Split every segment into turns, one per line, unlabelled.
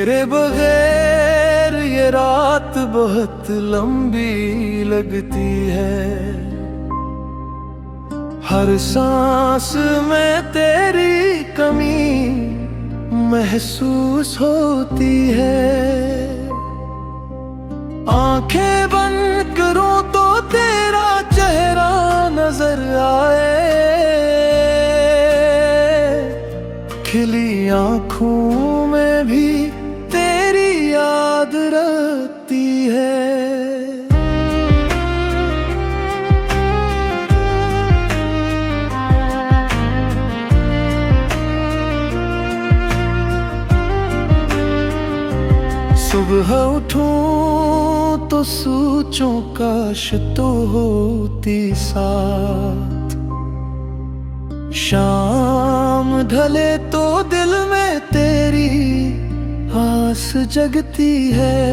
तेरे बगैर ये रात बहुत लंबी लगती है। हर सांस में तेरी कमी महसूस होती है। आंखें बंद करूं तो तेरा चेहरा नजर आए। खिली आंखों में भी तेरी याद रहती है। सुबह उठूं तो सोचूं काश तो होती साथ। शाम ढले तो दिल में तेरी आस जगती है।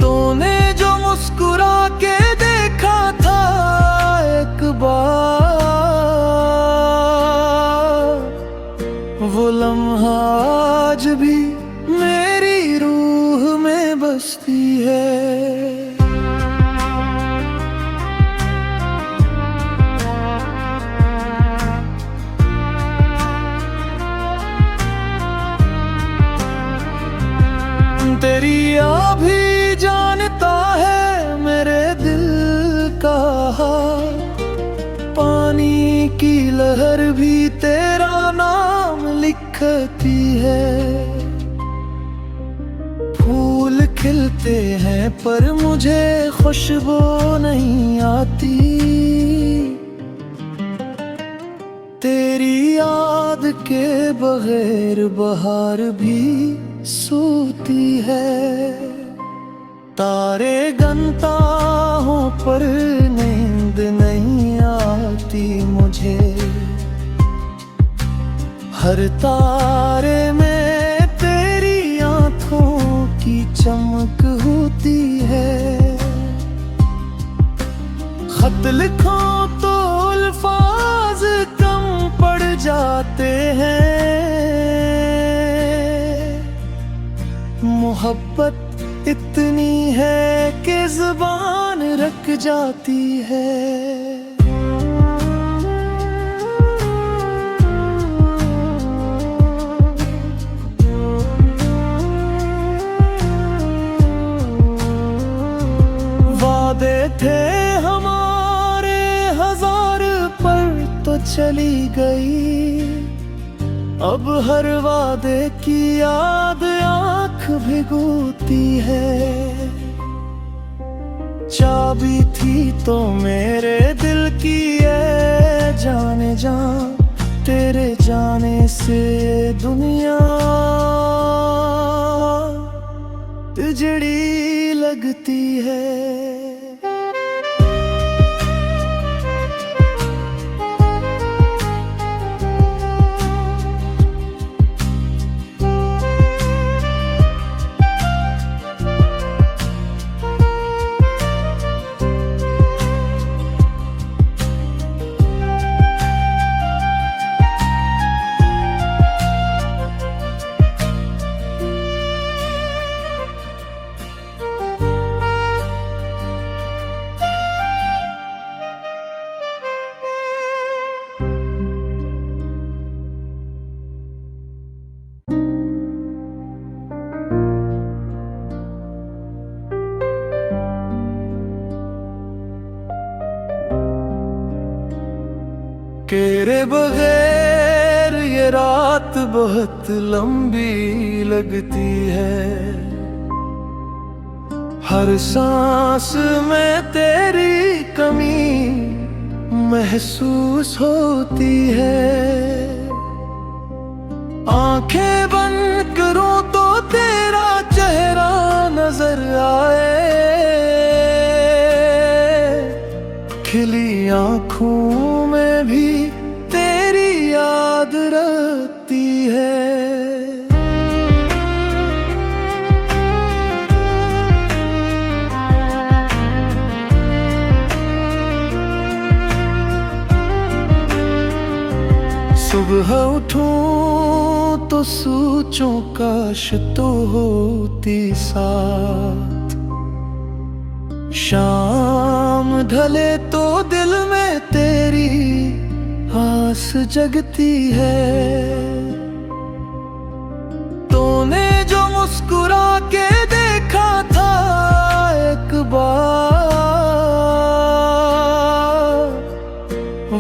तूने जो मुस्कुरा के देखा था एक बार, वो लम्हा आज भी मेरी रूह में बसती है। तेरी आ भी जानता है मेरे दिल का हाल। पानी की लहर भी तेरा नाम लिखती है। फूल खिलते हैं पर मुझे खुशबू नहीं आती। तेरी याद के बगैर बहार भी सोती है। तारे गिनता हूँ पर नींद नहीं आती मुझे। हर तारे में तेरी आंखों की चमक होती है। खत लिखो तो अल्फाज कम पड़ जाते हैं। मोहब्बत इतनी है कि ज़ुबान रख जाती है। वादे थे हमारे हजार पर तो चली गई। अब हर वादे की याद आँख भिगोती है। चाबी थी तो मेरे दिल की है जाने जा। तेरे जाने से दुनिया उजड़ी लगती है। तेरे बगैर ये रात बहुत लंबी लगती है। हर सांस में तेरी कमी महसूस होती है। आंखें बंद करूं तो तेरा चेहरा नजर आए। खिली आंखों में भी तेरी याद रहती है। सुबह उठूं तो तो सोचूं काश तो होती साथ। शाम ढले तो दिल में तेरी आस जगती है। तूने जो मुस्कुरा के देखा था एक बार,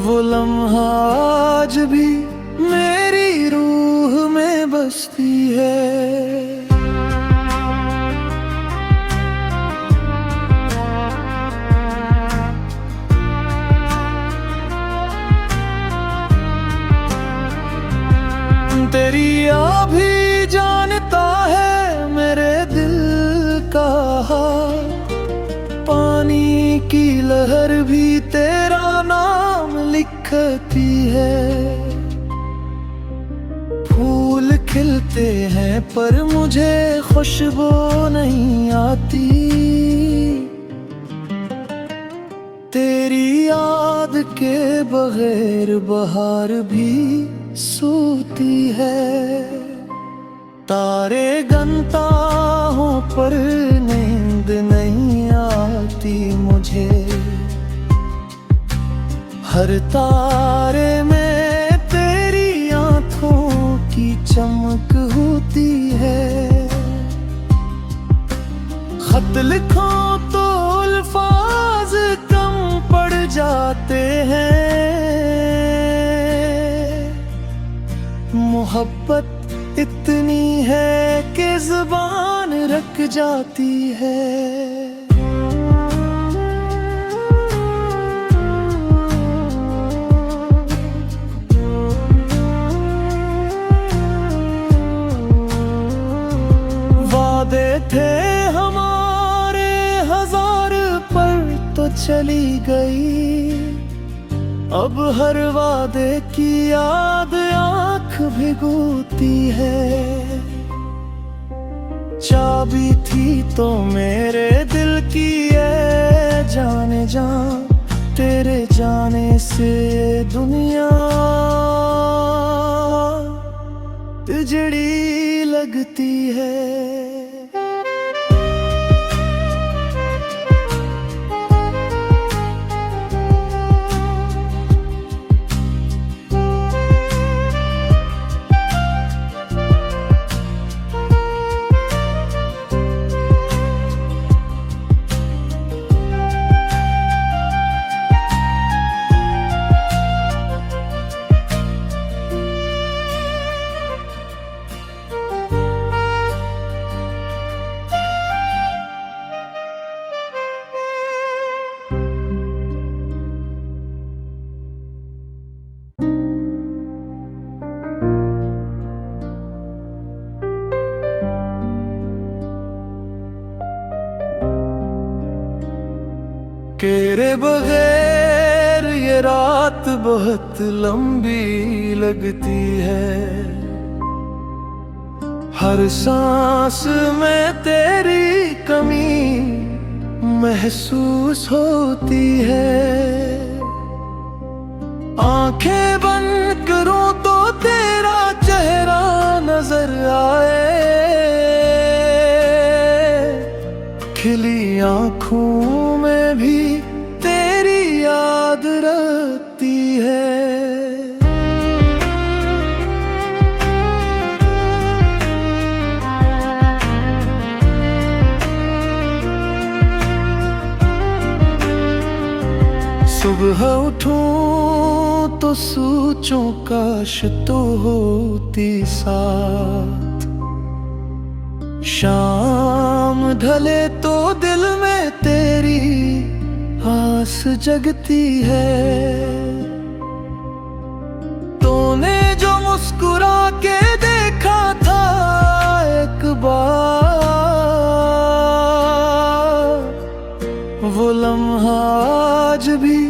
वो लम्हा आज भी मेरी रूह में बसती है। तेरी आ भी जानता है मेरे दिल का हाल, पानी की लहर भी तेरा नाम लिखती है। फूल खिलते हैं पर मुझे खुशबू नहीं आती, तेरी याद के बगैर बहार भी सोती है। तारे गिनता हूँ पर नींद नहीं आती मुझे, हर तारे में तेरी आंखों की चमक होती है। खत लिखो तो अल्फाज कम पड़ जाते हैं, मोहब्बत इतनी है कि ज़ुबान रख जाती है। वादे थे हमारे हजार पर तो चली गई, अब हर वादे की याद आँख भिगोती है। चाबी थी तो मेरे दिल की है जाने जा, तेरे जाने से दुनिया उजड़ी लगती है। तेरे बगैर ये रात बहुत लंबी लगती है, हर सांस में तेरी कमी महसूस होती है। आंखें बंद करूं तो तेरा चेहरा नजर आए, खिली आंखों में भी तेरी याद रहती है। सुबह उठूं तो सोचूं काश तो होती साथ। शाम ढले तो दिल में तेरी आस जगती है। तूने जो मुस्कुरा के देखा था एक बार, वो लम्हा आज भी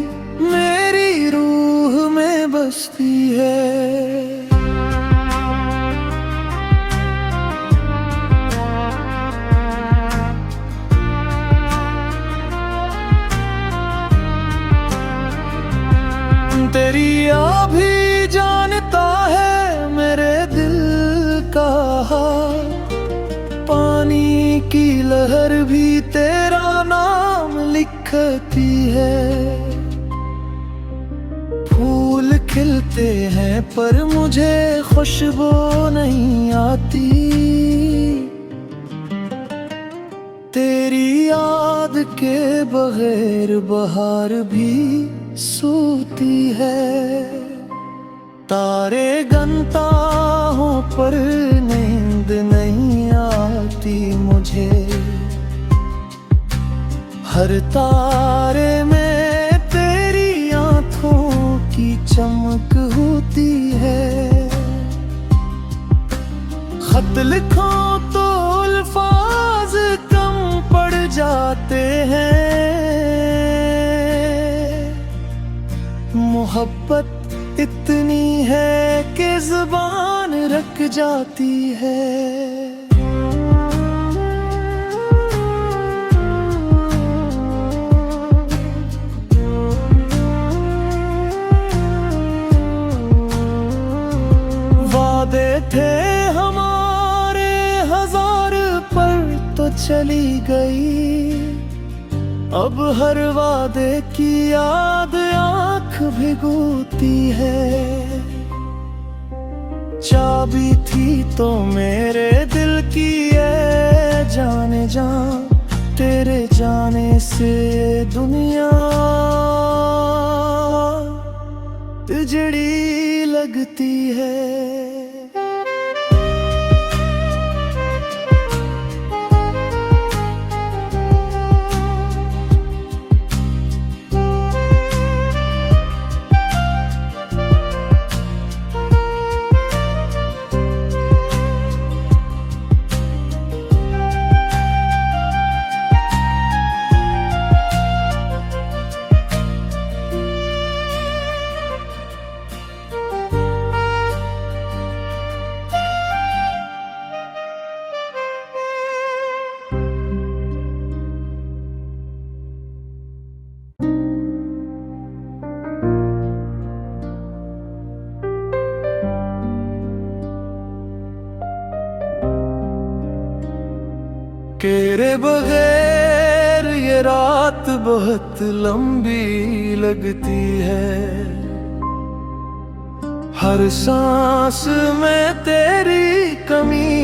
मेरी रूह में बसती है। तेरी आ भी जानता है मेरे दिल की लहर भी तेरा नाम लिखती है। फूल खिलते हैं पर मुझे खुशबू नहीं आती, तेरी याद के बगैर बहार भी सूती है। तारे गिनता हूँ पर नींद नहीं आती मुझे, हर तारे में तेरी आँखों की चमक होती है। खत लिखो तो अल्फाज कम पड़ जाते हैं, मोहब्बत इतनी है कि ज़ुबान रख जाती है। वादे थे हमारे हजार पर तो चली गई, अब हर वादे की याद आँख भिगोती है। चाबी थी तो मेरे दिल की है जाने जा, तेरे जाने से दुनिया उजड़ी लगती है। तेरे बगैर ये रात बहुत लंबी लगती है, हर सांस में तेरी कमी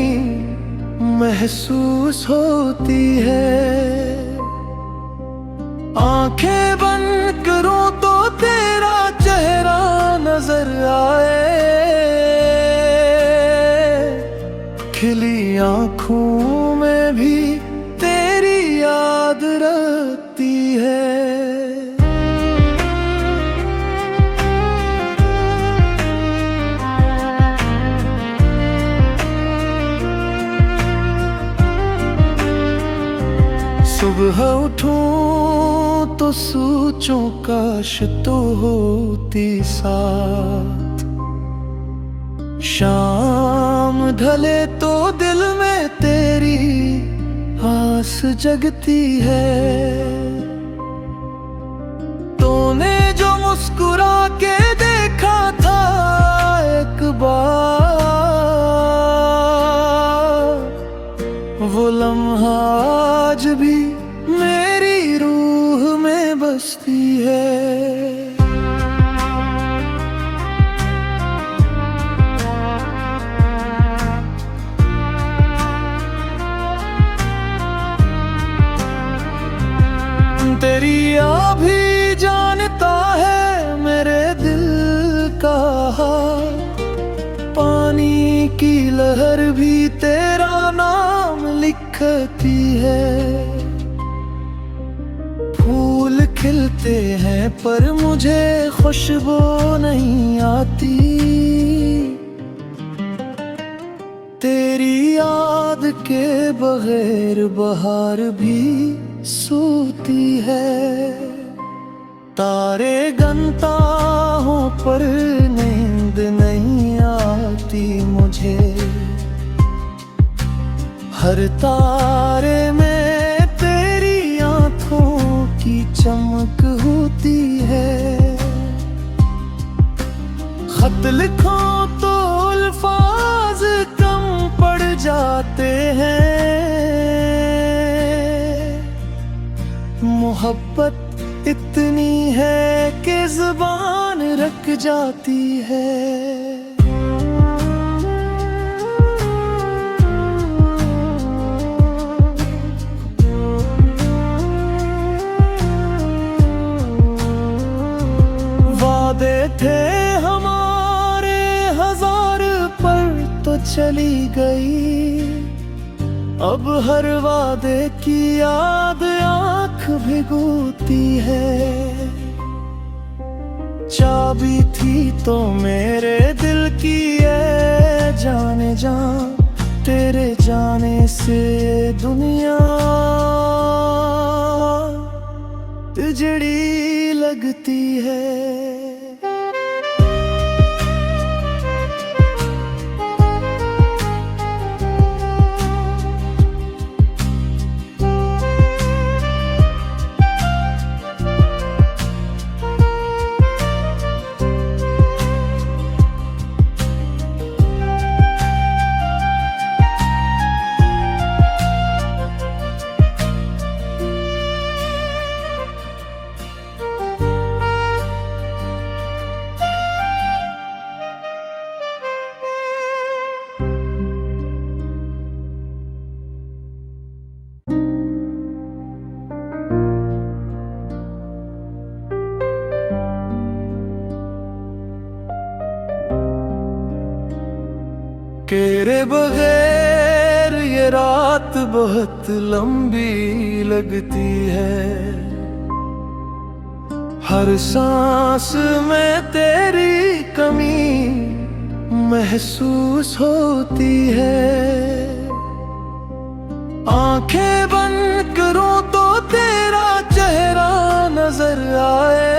महसूस होती है। आंखें बंद करूं तो तेरा चेहरा नजर आए, खिली आंखों में भी तेरी याद रहती है। सुबह उठूं तो सोचूं काश तो होती साथ, शाम ढले तो दिल में तेरी आस जगती है। तूने जो मुस्कुरा के देखा था एक बार, वो लम्हा आज भी मेरी रूह में बसती है। तेरी आ भी जानता है मेरे दिल का हाल, पानी की लहर भी तेरा नाम लिखती है। फूल खिलते हैं पर मुझे खुशबू नहीं आती, तेरी याद के बगैर बहार भी सूती है। तारे गिनता हूँ पर नींद नहीं आती मुझे, हर तारे में तेरी आँखों की चमक होती है। खत लिखो तो अल्फाज कम पड़ जाते हैं, मोहब्बत इतनी है कि ज़ुबान रख जाती है। वादे थे हमारे हजार पर तो चली गई, अब हर वादे की याद आँख भिगोती है। चाबी थी तो मेरे दिल की है जाने जा, तेरे जाने से दुनिया उजड़ी लगती है। तेरे बगैर ये रात बहुत लंबी लगती है, हर सांस में तेरी कमी महसूस होती है। आंखें बंद करूं तो तेरा चेहरा नजर आए,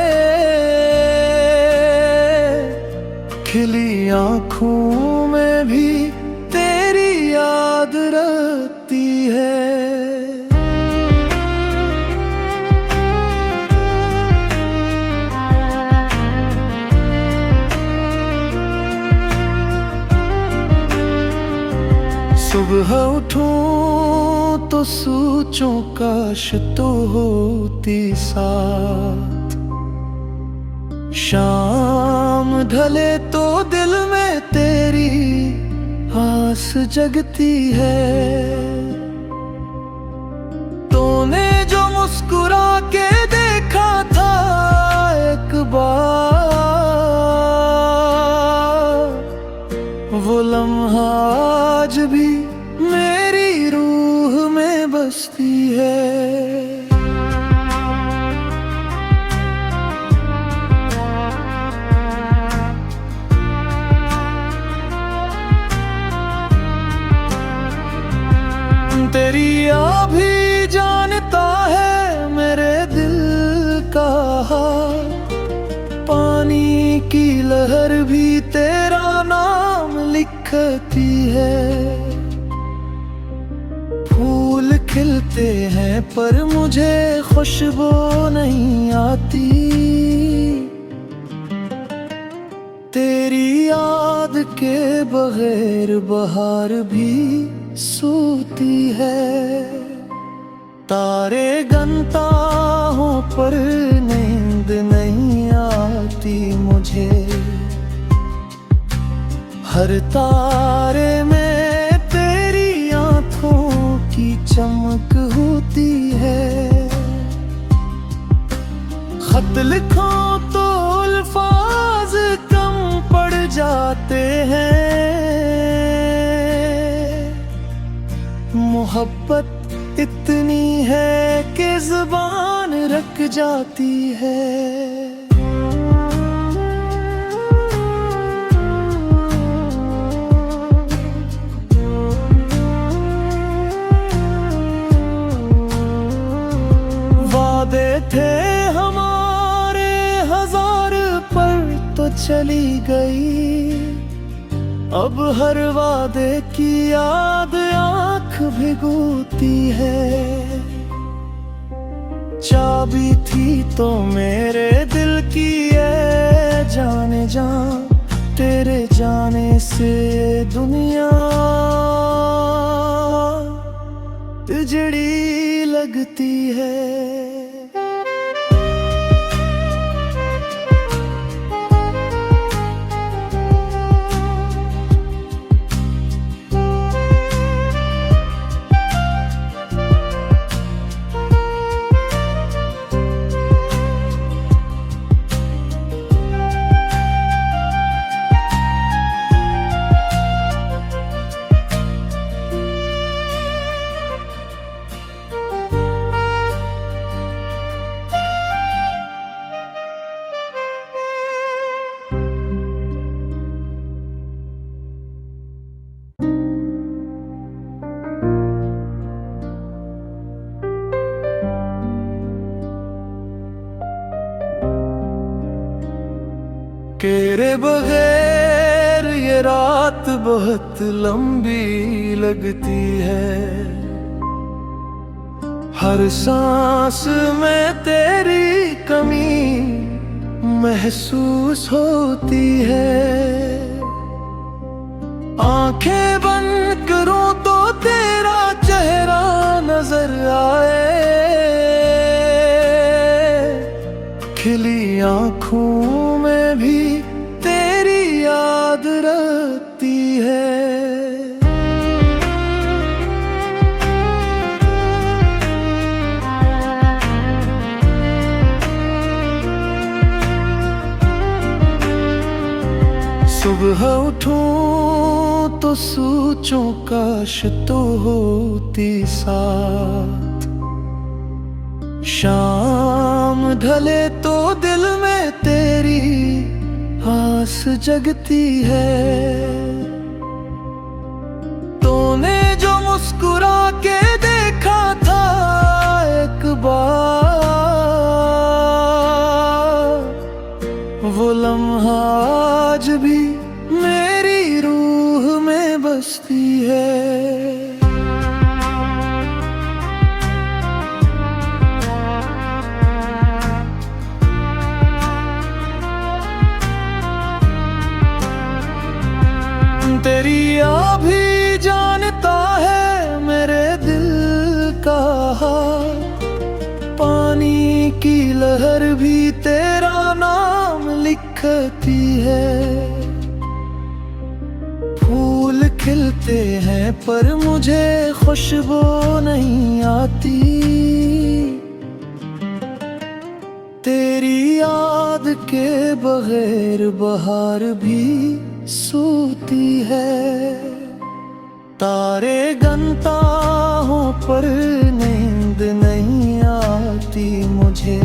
खिली आंखों में भी तेरी याद रहती है। सुबह उठूं तो सोचूं काश तो होती साथ, शाम ढले तो दिल में तेरी आस जगती है। तूने जो मुस्कुरा के देखा था एक बार, वो लम्हा आज भी मेरी रूह में बसती है। तेरी आ भी जानता है मेरे दिल का हाल, पानी की लहर भी तेरा नाम लिखती है। फूल खिलते हैं पर मुझे खुशबू नहीं आती, तेरी याद के बगैर बहार भी सोती है। तारे गिनता हूँ पर नींद नहीं आती मुझे, हर तारे में तेरी आँखों की चमक होती है। खत लिखो तो अल्फाज कम पड़ जाते हैं, मोहब्बत इतनी है कि ज़ुबान रख जाती है। वादे थे हमारे हजार पर तो चली गई, अब हर वादे की याद आँख भिगोती है। चाबी थी तो मेरे दिल की है जाने जा, तेरे जाने से दुनिया उजड़ी लगती है। तेरे बगैर ये रात बहुत लंबी लगती है। हर सांस में तेरी कमी महसूस होती है। आंखें बंद करूं तो तेरा चेहरा नजर आए। खिली आंखों में भी तेरी याद रहती है। सुबह उठूं तो सोचूं काश तो होती साथ। शाम ढले तो दिल में तेरी आस जगती है। तूने जो मुस्कुरा के देखा था एक बार, वो लम्हा आज भी मेरी रूह में बसती है। तेरी आ भी जानता है मेरे दिल का हाल। पानी की लहर भी तेरा नाम लिखती है। फूल खिलते हैं पर मुझे खुशबू नहीं आती। तेरी याद के बगैर बहार भी सोती है। तारे गिनता हूँ पर नींद नहीं आती मुझे।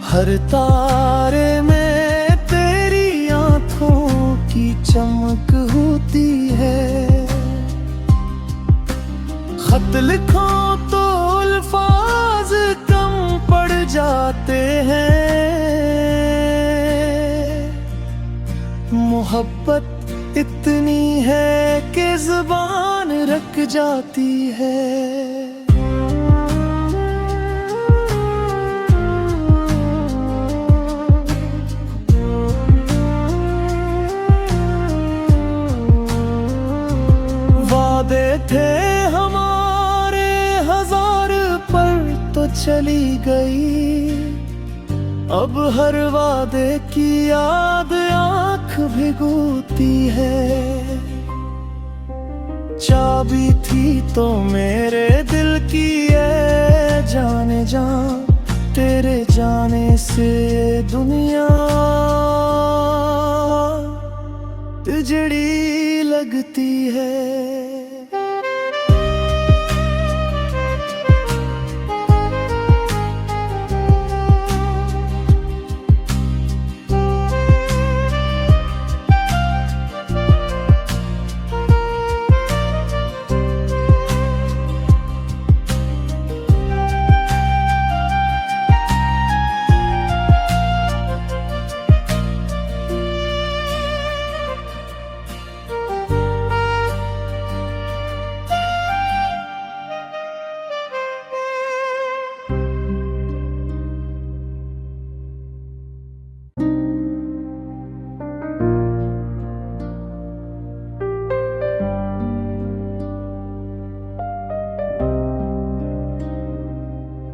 हर तारे में तेरी आंखों की चमक होती है। खत लिखो तो अल्फाज कम पड़ जाते हैं। मोहब्बत इतनी है कि ज़ुबान रख जाती है। वादे थे हमारे हजार पर तो चली गई। अब हर वादे की याद आँख भिगोती है। चाबी थी तो मेरे दिल की है जाने जा। तेरे जाने से दुनिया उजड़ी लगती है।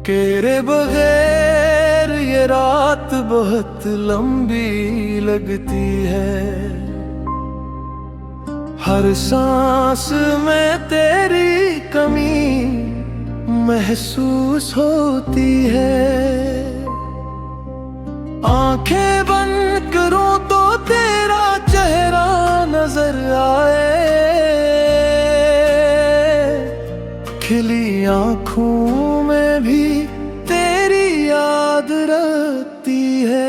तेरे बगैर ये रात बहुत लंबी लगती है। हर सांस में तेरी कमी महसूस होती है। आंखें बंद करूं तो तेरा चेहरा नजर आए। खिली आंखों में भी तेरी याद रहती है।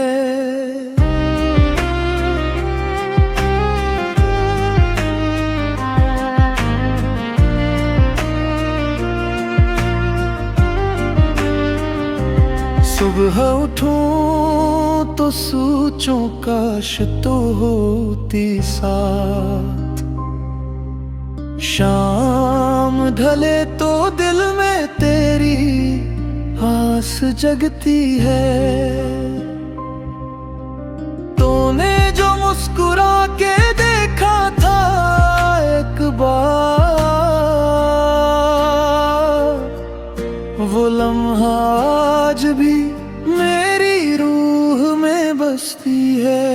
सुबह उठूं तो सोचूं काश तो होती साथ। शाम ढले तो दिल में तेरी आस जगती है। तूने जो मुस्कुरा के देखा था एक बार, वो लम्हा आज भी मेरी रूह में बसती है।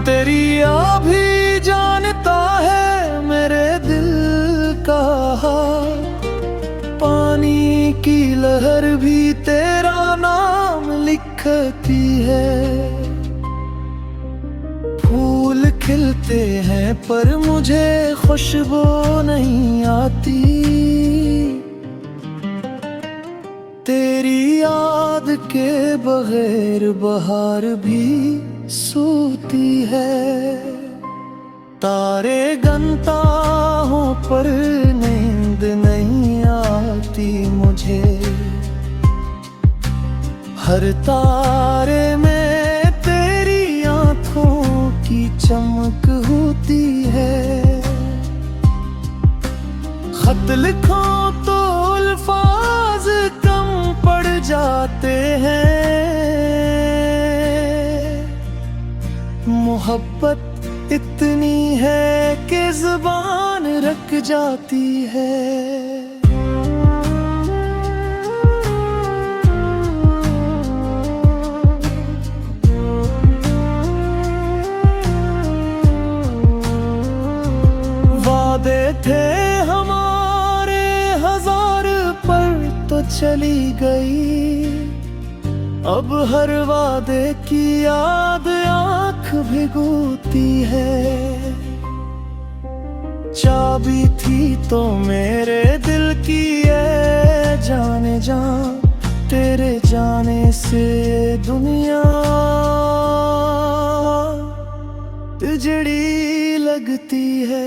तेरी आ भी जानता है मेरे दिल का हाल। पानी की लहर भी तेरा नाम लिखती है। फूल खिलते हैं पर मुझे खुशबू नहीं आती। तेरी याद के बगैर बहार भी सूती है। तारे गिनता हूँ पर नींद नहीं आती मुझे। हर तारे में तेरी आँखों की चमक होती है। खत लिखो तो अल्फाज कम पड़ जाते हैं। मोहब्बत इतनी है कि ज़ुबान रख जाती है। वादे थे हमारे हजार पर तो चली गई। अब हर वादे की याद आँख भिगोती है। चाबी थी तो मेरे दिल की है जाने जा। तेरे जाने से दुनिया उजड़ी लगती है।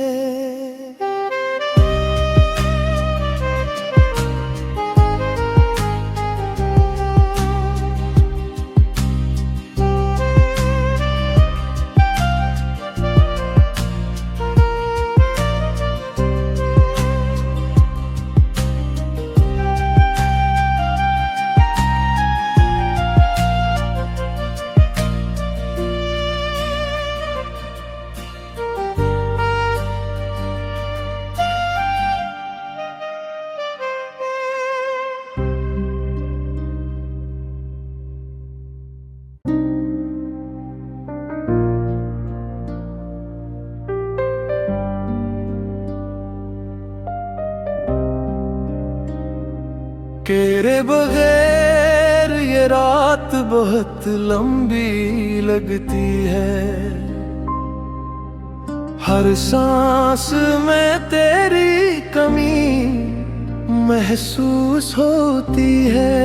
तेरे बगैर ये रात बहुत लंबी लगती है। हर सांस में तेरी कमी महसूस होती है।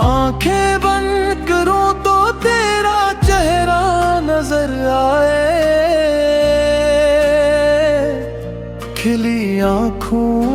आंखें बंद करूं तो तेरा चेहरा नजर आए। खिली आंखों